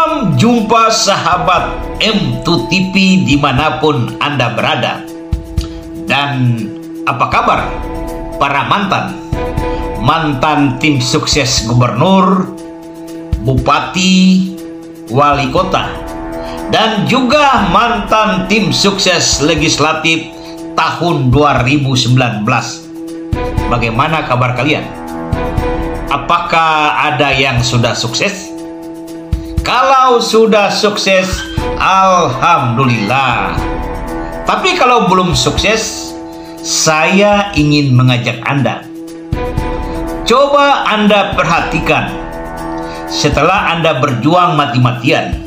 Salam jumpa sahabat M2TV dimanapun Anda berada. Dan apa kabar para mantan tim sukses gubernur, bupati, wali kota, dan juga mantan tim sukses legislatif tahun 2019. Bagaimana kabar kalian? Apakah ada yang sudah sukses? Kalau sudah sukses, alhamdulillah. Tapi kalau belum sukses, saya ingin mengajak Anda. Coba Anda perhatikan, setelah Anda berjuang mati-matian,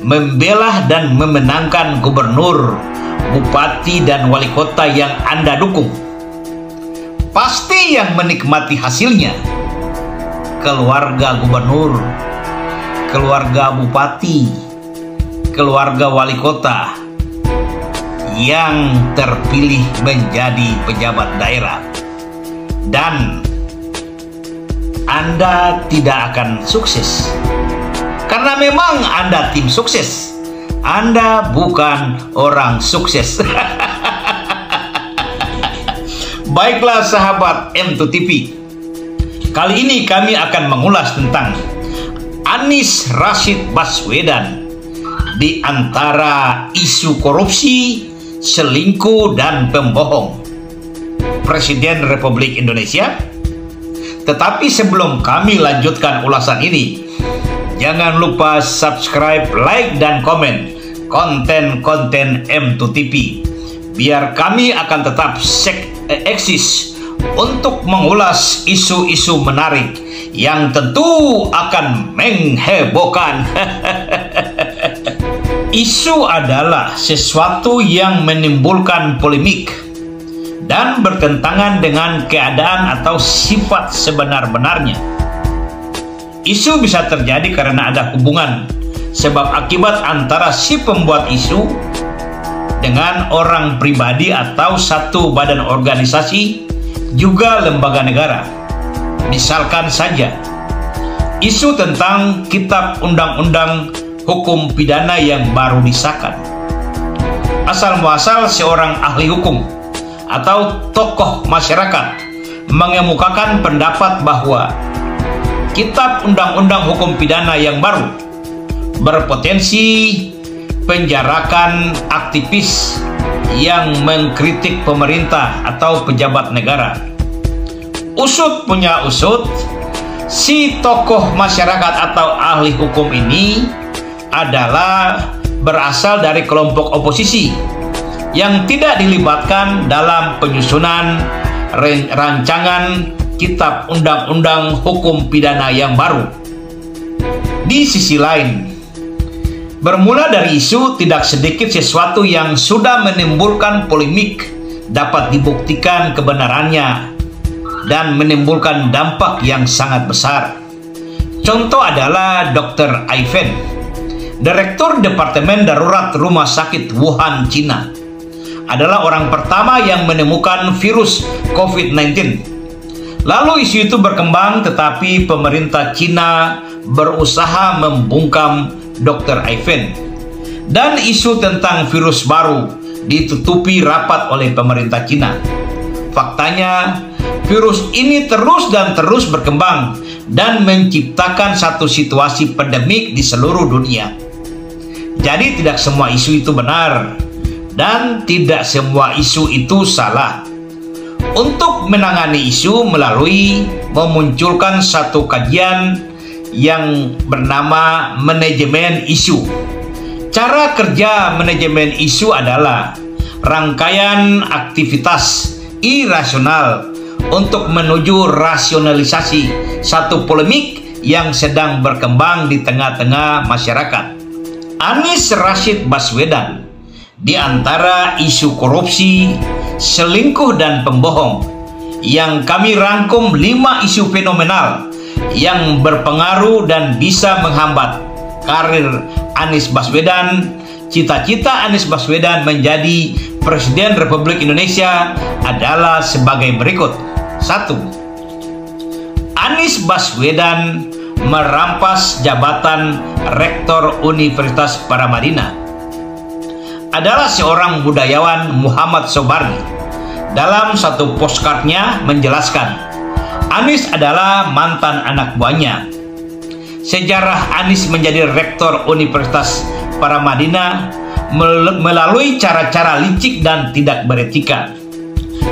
membela dan memenangkan gubernur, bupati, dan wali kota yang Anda dukung, pasti yang menikmati hasilnya keluarga gubernur, keluarga bupati, keluarga wali kota yang terpilih menjadi pejabat daerah. Dan Anda tidak akan sukses karena memang Anda tim sukses. Anda bukan orang sukses. Baiklah sahabat M2TV, kali ini kami akan mengulas tentang Anies Rashid Baswedan di antara isu korupsi, selingkuh, dan pembohong Presiden Republik Indonesia. Tetapi sebelum kami lanjutkan ulasan ini, jangan lupa subscribe, like, dan komen konten-konten M2TV, biar kami akan tetap eksis untuk mengulas isu-isu menarik yang tentu akan menghebohkan. Isu adalah sesuatu yang menimbulkan polemik dan bertentangan dengan keadaan atau sifat sebenar-benarnya. Isu bisa terjadi karena ada hubungan sebab akibat antara si pembuat isu dengan orang pribadi atau satu badan organisasi, juga lembaga negara. Misalkan saja, isu tentang Kitab Undang-Undang Hukum Pidana yang baru disahkan. Asal muasal seorang ahli hukum atau tokoh masyarakat mengemukakan pendapat bahwa Kitab Undang-Undang Hukum Pidana yang baru berpotensi penjarakan aktivis yang mengkritik pemerintah atau pejabat negara. Usut punya usut, si tokoh masyarakat atau ahli hukum ini adalah berasal dari kelompok oposisi yang tidak dilibatkan dalam penyusunan rancangan Kitab Undang-Undang Hukum Pidana yang baru. Di sisi lain, bermula dari isu tidak sedikit sesuatu yang sudah menimbulkan polemik dapat dibuktikan kebenarannya dan menimbulkan dampak yang sangat besar. Contoh adalah Dr. Ivan, Direktur Departemen Darurat Rumah Sakit Wuhan, Cina, adalah orang pertama yang menemukan virus COVID-19. Lalu isu itu berkembang, tetapi pemerintah Cina berusaha membungkam Dr. Ivan, dan isu tentang virus baru ditutupi rapat oleh pemerintah Cina. Faktanya, virus ini terus berkembang dan menciptakan satu situasi pandemik di seluruh dunia. Jadi tidak semua isu itu benar dan tidak semua isu itu salah. Untuk menangani isu melalui memunculkan satu kajian yang bernama manajemen isu. Cara kerja manajemen isu adalah rangkaian aktivitas irasional untuk menuju rasionalisasi satu polemik yang sedang berkembang di tengah-tengah masyarakat. Anies Rashid Baswedan di antara isu korupsi, selingkuh, dan pembohong yang kami rangkum 5 isu fenomenal yang berpengaruh dan bisa menghambat karir Anies Baswedan. Cita-cita Anies Baswedan menjadi Presiden Republik Indonesia adalah sebagai berikut. 1. Anies Baswedan merampas jabatan Rektor Universitas Paramadina adalah seorang budayawan Muhammad Sobari. Dalam satu postcardnya menjelaskan, Anies adalah mantan anak buahnya. Sejarah Anies menjadi Rektor Universitas Paramadina melalui cara-cara licik dan tidak beretika.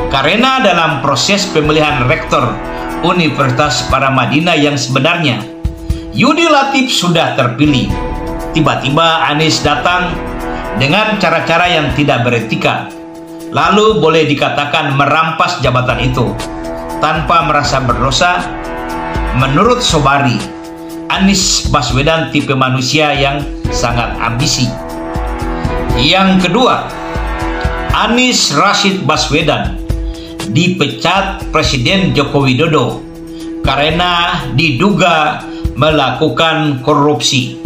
Karena dalam proses pemilihan Rektor Universitas Paramadina yang sebenarnya, Yudi Latif sudah terpilih. Tiba-tiba Anies datang dengan cara-cara yang tidak beretika, lalu boleh dikatakan merampas jabatan itu tanpa merasa berdosa. Menurut Sobari, Anies Baswedan tipe manusia yang sangat ambisi. Yang kedua, Anies Rashid Baswedan dipecat Presiden Joko Widodo karena diduga melakukan korupsi.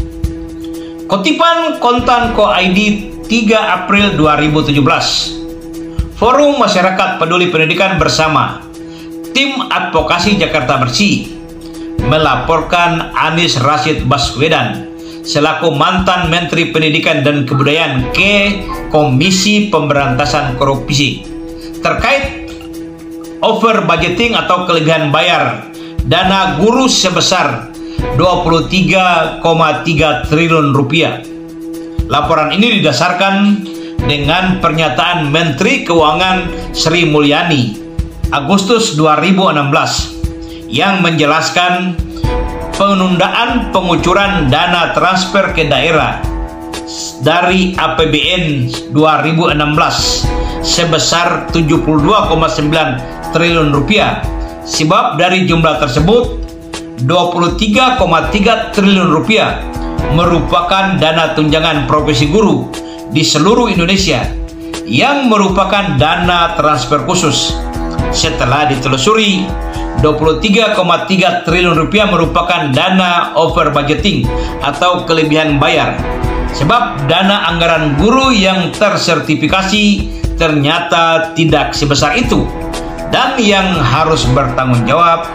Kutipan Kontan.co.id 3 April 2017. Forum Masyarakat Peduli Pendidikan bersama Tim Advokasi Jakarta Bersih melaporkan Anies Rashid Baswedan selaku mantan Menteri Pendidikan dan Kebudayaan ke Komisi Pemberantasan Korupsi terkait over budgeting atau kelebihan bayar dana guru sebesar 23,3 triliun rupiah. Laporan ini didasarkan dengan pernyataan Menteri Keuangan Sri Mulyani Agustus 2016 yang menjelaskan penundaan pengucuran dana transfer ke daerah dari APBN 2016 sebesar 72,9 triliun rupiah. Sebab dari jumlah tersebut 23,3 triliun rupiah merupakan dana tunjangan profesi guru di seluruh Indonesia yang merupakan dana transfer khusus. Setelah ditelusuri, 23,3 triliun rupiah merupakan dana over budgeting atau kelebihan bayar. Sebab dana anggaran guru yang tersertifikasi ternyata tidak sebesar itu. Dan yang harus bertanggung jawab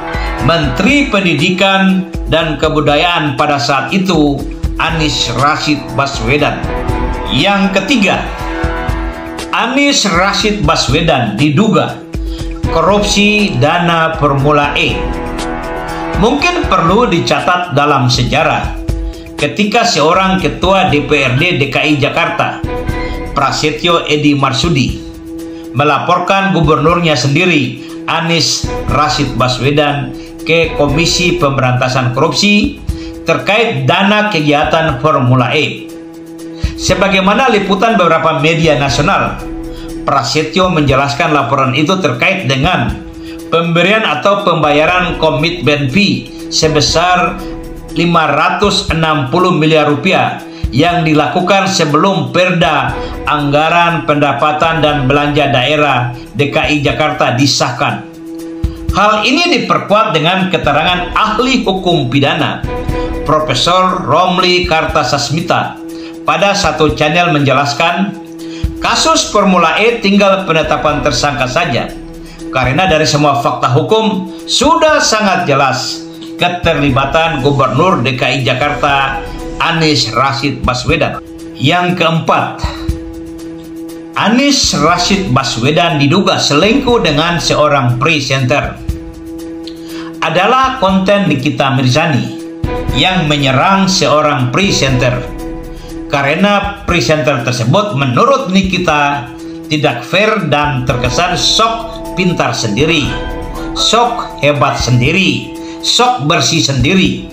Menteri Pendidikan dan Kebudayaan pada saat itu, Anies Rashid Baswedan. Yang ketiga, Anies Rashid Baswedan diduga korupsi dana Formula E. Mungkin perlu dicatat dalam sejarah ketika seorang ketua DPRD DKI Jakarta, Prasetyo Edi Marsudi, melaporkan gubernurnya sendiri, Anies Rashid Baswedan, ke Komisi Pemberantasan Korupsi terkait dana kegiatan Formula E. Sebagaimana liputan beberapa media nasional, Prasetyo menjelaskan laporan itu terkait dengan pemberian atau pembayaran komitmen fee sebesar 560 miliar rupiah yang dilakukan sebelum Perda Anggaran Pendapatan dan Belanja Daerah DKI Jakarta disahkan. Hal ini diperkuat dengan keterangan ahli hukum pidana Profesor Romli Kartasasmita pada satu channel menjelaskan, kasus Formula E tinggal penetapan tersangka saja, karena dari semua fakta hukum sudah sangat jelas keterlibatan Gubernur DKI Jakarta Anies Rashid Baswedan. Yang keempat, Anies Rashid Baswedan diduga selingkuh dengan seorang presenter. Adalah konten Nikita Mirzani yang menyerang seorang presenter karena presenter tersebut menurut Nikita tidak fair dan terkesan sok pintar sendiri, sok hebat sendiri, sok bersih sendiri.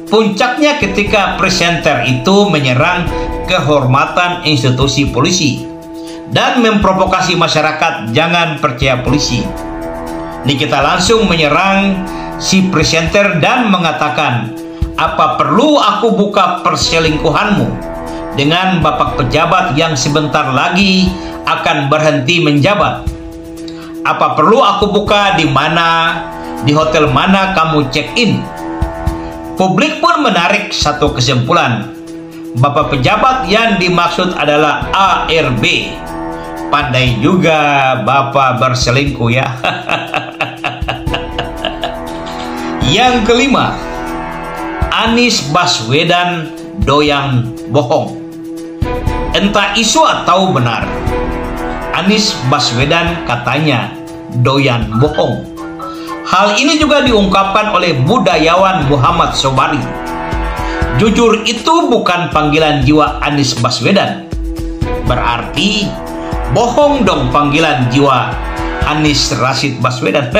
Puncaknya ketika presenter itu menyerang kehormatan institusi polisi dan memprovokasi masyarakat jangan percaya polisi. Nikita langsung menyerang si presenter dan mengatakan, apa perlu aku buka perselingkuhanmu dengan bapak pejabat yang sebentar lagi akan berhenti menjabat? Apa perlu aku buka di mana, di hotel mana kamu check in? Publik pun menarik satu kesimpulan, bapak pejabat yang dimaksud adalah ARB. Pandai juga bapak berselingkuh ya. Yang kelima, Anies Baswedan doyan bohong. Entah isu atau benar, Anies Baswedan katanya doyan bohong. Hal ini juga diungkapkan oleh budayawan Muhammad Sobari. Jujur itu bukan panggilan jiwa Anies Baswedan. Berarti bohong dong panggilan jiwa Anies Rashid Baswedan.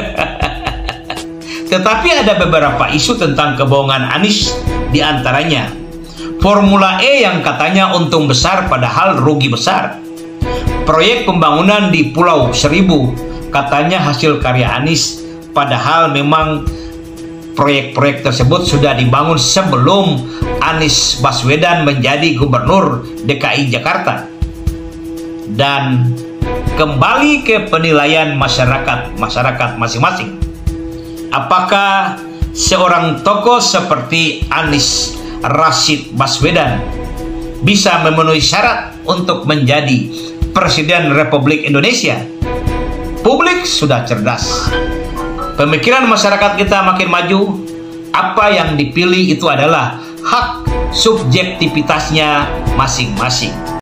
Tetapi ada beberapa isu tentang kebohongan Anies, diantaranya Formula E yang katanya untung besar padahal rugi besar. Proyek pembangunan di Pulau Seribu katanya hasil karya Anies, padahal memang proyek-proyek tersebut sudah dibangun sebelum Anies Baswedan menjadi gubernur DKI Jakarta. Dan kembali ke penilaian masyarakat masing-masing. Apakah seorang tokoh seperti Anies Rashid Baswedan bisa memenuhi syarat untuk menjadi Presiden Republik Indonesia? Publik sudah cerdas. Pemikiran masyarakat kita makin maju. Apa yang dipilih itu adalah hak subjektivitasnya masing-masing.